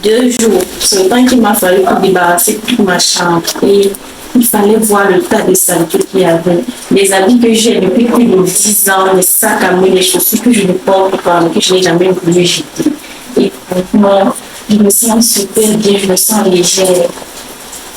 2 jours. C'est le temps qu'il m'a fallu pour débarrasser toute ma chambre. Et il fallait voir le tas de saleté qu'il y avait. Les habits que j'ai depuis plus de 10 ans, les sacs à main, les chaussures que je ne porte pas, que je n'ai jamais voulu jeter. Et franchement, je me sens super bien, je me sens légère.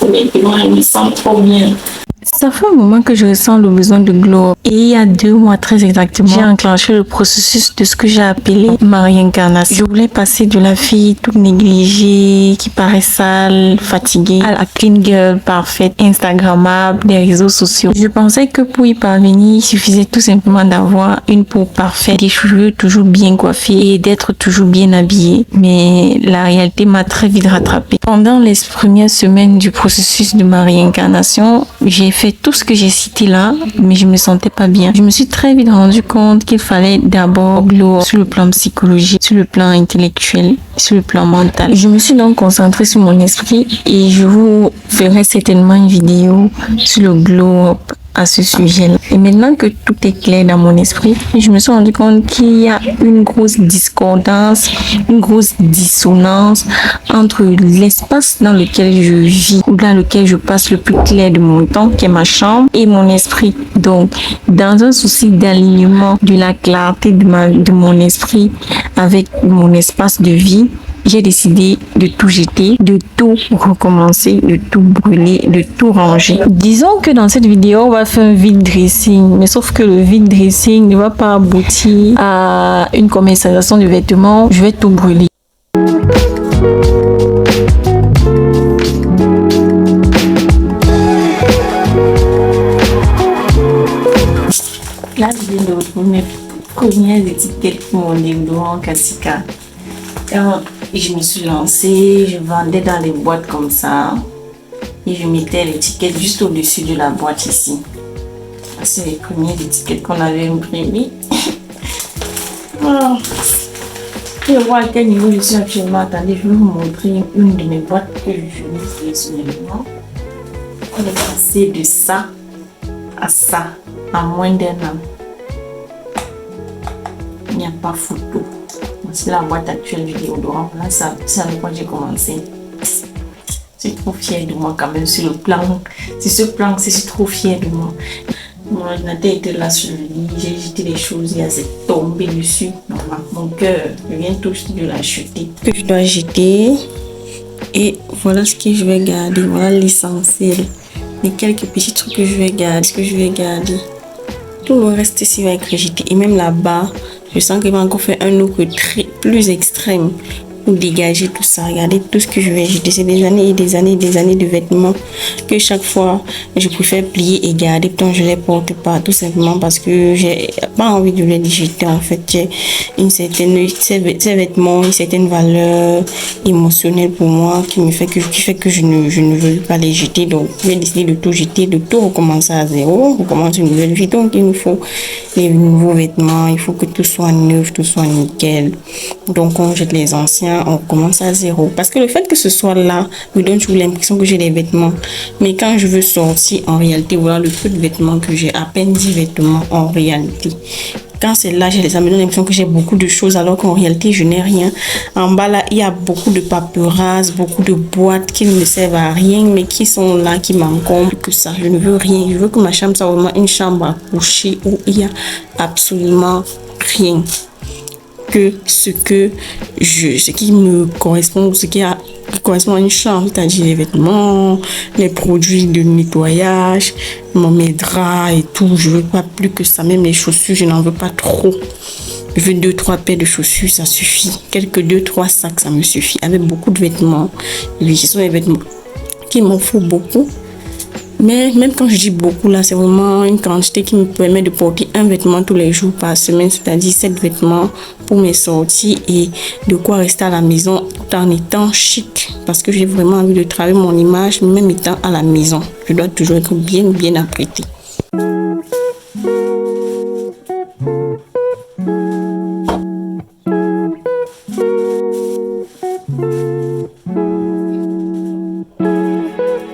Honnêtement, je me sens trop bien. Ça fait un moment que je ressens le besoin de glow up. Et il y a 2 mois très exactement, j'ai enclenché le processus de ce que j'ai appelé ma réincarnation. Je voulais passer de la fille toute négligée, qui paraît sale, fatiguée, à la clean girl parfaite, instagrammable, des réseaux sociaux. Je pensais que pour y parvenir, il suffisait tout simplement d'avoir une peau parfaite, des cheveux toujours bien coiffés et d'être toujours bien habillée. Mais la réalité m'a très vite rattrapée. Pendant les premières semaines du processus de ma réincarnation, j'ai fait tout ce que j'ai cité là, mais je me sentais pas bien. Je me suis très vite rendu compte qu'il fallait d'abord glow sur le plan psychologique, sur le plan intellectuel, sur le plan mental. Je me suis donc concentrée sur mon esprit et je vous ferai certainement une vidéo sur le glow up à ce sujet-là. Et maintenant que tout est clair dans mon esprit, je me suis rendu compte qu'il y a une grosse discordance, une grosse dissonance entre l'espace dans lequel je vis, ou dans lequel je passe le plus clair de mon temps, qui est ma chambre, et mon esprit. Donc, dans un souci d'alignement de la clarté de mon esprit avec mon espace de vie, j'ai décidé de tout jeter, de tout recommencer, de tout brûler, de tout ranger. Disons que dans cette vidéo, on va faire un vide dressing, mais sauf que le vide dressing ne va pas aboutir à une commercialisation de vêtements. Je vais tout brûler. Là, je viens de retrouver mes premières étiquettes pour mon déodorant Cassica. Et je me suis lancée, je vendais dans les boîtes comme ça. Et je mettais l'étiquette juste au-dessus de la boîte ici. C'est les premières étiquettes qu'on avait imprimées. Je vais voir à quel niveau je suis actuellement. Attendez, je vais vous montrer une de mes boîtes que j'utilise traditionnellement. On est passé de ça à ça en moins d'1 an. Il n'y a pas photo. C'est la boîte actuelle du déodorant. Là, c'est avec quoi j'ai commencé. Je suis trop fière de moi quand même sur le plan. C'est ce plan que je suis trop fière de moi. Mon ordinateur était là sur le lit. J'ai jeté les choses. Il y a cette tombée dessus. Mon cœur vient tout de la chuter. Que je dois jeter. Et voilà ce que je vais garder. Voilà l'essentiel. Les quelques petits trucs que je vais garder. Tout le reste ici va être jeté. Et même là-bas, je sens qu'il va encore faire un autre plus extrême pour dégager tout ça. Regardez tout ce que je vais jeter. C'est des années et des années et des années de vêtements que chaque fois je préfère plier et garder tant je les porte pas. Tout simplement parce que j'ai pas envie de les jeter. En fait, j'ai ces vêtements, une certaine valeur émotionnelle pour moi qui fait que je ne veux pas les jeter. Donc, j'ai décidé de tout jeter, de tout recommencer à zéro. On commence une nouvelle vie. Donc, il nous faut les nouveaux vêtements. Il faut que tout soit neuf, tout soit nickel. Donc, on jette les anciens, on commence à zéro. Parce que le fait que ce soit là me donne toujours l'impression que j'ai des vêtements. Mais quand je veux sortir, en réalité, voilà le peu de vêtements que j'ai, à peine 10 vêtements en réalité. Quand c'est là, ça me donne l'impression que j'ai beaucoup de choses alors qu'en réalité, je n'ai rien. En bas, là, il y a beaucoup de paperasses, beaucoup de boîtes qui ne me servent à rien, mais qui sont là, qui m'encombrent, que ça. Je ne veux rien. Je veux que ma chambre soit vraiment une chambre à coucher où il y a absolument rien. Que ce qui me correspond, ce qui correspond à une chambre, c'est-à-dire les vêtements, les produits de nettoyage, mes draps et tout. Je veux pas plus que ça. Même les chaussures, je n'en veux pas trop. Je veux 2-3 paires de chaussures, ça suffit. Quelques 2-3 sacs, ça me suffit. Avec beaucoup de vêtements. Oui, ce sont des vêtements qui m'en faut beaucoup. Mais même quand je dis beaucoup, là, c'est vraiment une quantité qui me permet de porter un vêtement tous les jours par semaine, c'est-à-dire 7 vêtements pour mes sorties et de quoi rester à la maison tout en étant chic. Parce que j'ai vraiment envie de travailler mon image, même étant à la maison. Je dois toujours être bien apprêtée.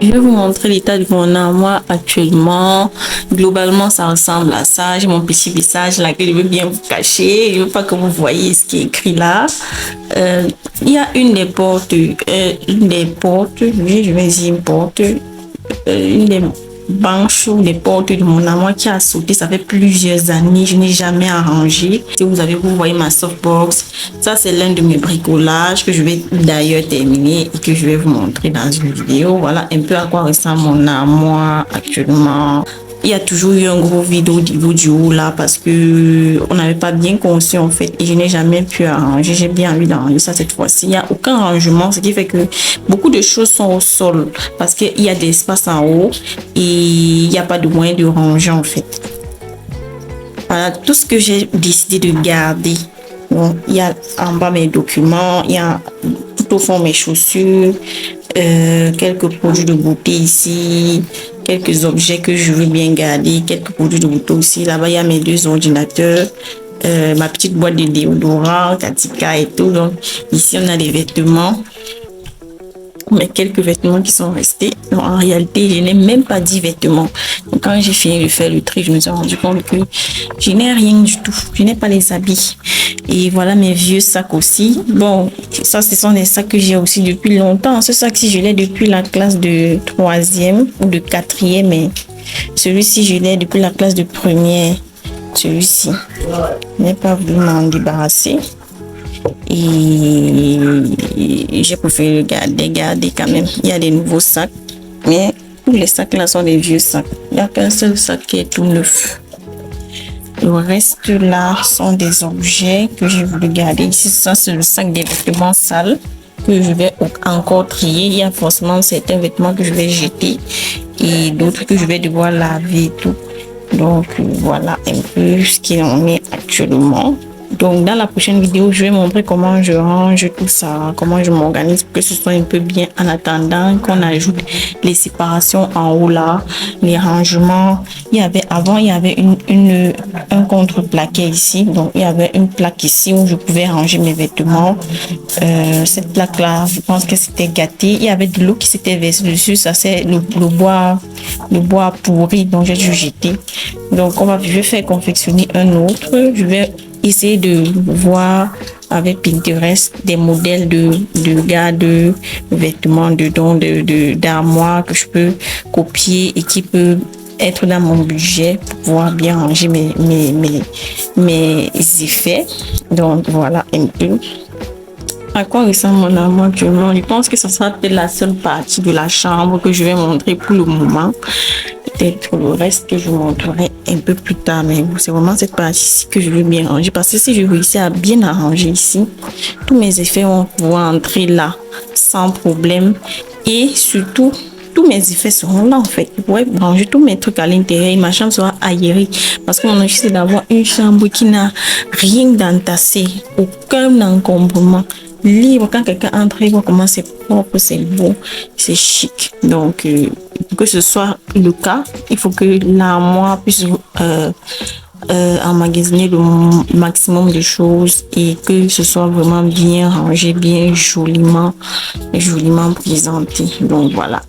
Je vais vous montrer l'état de mon armoire actuellement. Globalement, ça ressemble à ça. J'ai mon petit visage là que je veux bien vous cacher. Je veux pas que vous voyez ce qui est écrit là. Il y a une des portes, oui, je vais dire une porte, une des branches ou des portes de mon armoire qui a sauté. Ça fait plusieurs années, je n'ai jamais arrangé. Si vous voyez ma softbox, ça c'est l'un de mes bricolages que je vais d'ailleurs terminer et que je vais vous montrer dans une vidéo. Voilà un peu à quoi ressemble mon armoire actuellement. Il y a toujours eu un gros vide au niveau du haut là parce que on n'avait pas bien conçu en fait et je n'ai jamais pu arranger. J'ai bien envie d'arranger ça cette fois-ci. Il n'y a aucun rangement, ce qui fait que beaucoup de choses sont au sol parce qu'il y a des espaces en haut et il n'y a pas de moyen de ranger en fait. Voilà tout ce que j'ai décidé de garder. Bon, il y a en bas mes documents, il y a tout au fond mes chaussures, quelques produits de beauté ici, quelques objets que je veux bien garder, quelques produits de beauté aussi. Là-bas, il y a mes 2 ordinateurs, ma petite boîte de déodorant, Katika et tout. Donc, ici, on a des vêtements. Mais quelques vêtements qui sont restés. Donc, en réalité, je n'ai même pas 10 vêtements. Donc, quand j'ai fini de faire le tri, je me suis rendu compte que je n'ai rien du tout. Je n'ai pas les habits. Et voilà mes vieux sacs aussi. Bon, ça, ce sont des sacs que j'ai aussi depuis longtemps. Ce sac-ci, je l'ai depuis la classe de 3e ou de 4e. Mais celui-ci, je l'ai depuis la classe de 1er. Celui-ci. Je n'ai pas voulu m'en débarrasser. Et j'ai préféré le garder quand même. Il y a des nouveaux sacs, mais tous les sacs là sont des vieux sacs. Il n'y a qu'un seul sac qui est tout neuf. Le reste là sont des objets que j'ai voulu garder. Ici, ça c'est le sac des vêtements sales que je vais encore trier. Il y a forcément certains vêtements que je vais jeter et d'autres que je vais devoir laver et tout. Donc voilà un peu ce qu'il en est actuellement. Donc, dans la prochaine vidéo, je vais montrer comment je range tout ça, comment je m'organise pour que ce soit un peu bien en attendant qu'on ajoute les séparations en haut là, les rangements. Avant, il y avait un contre-plaquet ici. Donc, il y avait une plaque ici où je pouvais ranger mes vêtements. Cette plaque-là, je pense que c'était gâté. Il y avait de l'eau qui s'était versée dessus. Ça, c'est le bois pourri, donc j'ai dû jeter. Donc, je vais faire confectionner un autre. Je vais essayer de voir avec Pinterest des modèles de vêtements, d'armoires que je peux copier et qui peut être dans mon budget pour pouvoir bien ranger mes effets. Donc voilà un peu à quoi ressemble mon armoire actuellement. Je pense que ce sera peut-être la seule partie de la chambre que je vais montrer pour le moment. Peut-être le reste que je montrerai un peu plus tard, mais c'est vraiment cette partie-ci que je veux bien ranger parce que si je réussis à bien arranger ici, tous mes effets vont pouvoir entrer là sans problème et surtout tous mes effets seront là en fait. Je pourrais ranger tous mes trucs à l'intérieur et ma chambre sera aérée parce que mon objectif c'est d'avoir une chambre qui n'a rien d'entassé, aucun encombrement. Libre, quand quelqu'un entre, il voit comment c'est propre, c'est beau, c'est chic. Donc, pour que ce soit le cas, il faut que l'armoire puisse emmagasiner le maximum de choses et que ce soit vraiment bien rangé, bien joliment présenté. Donc, voilà.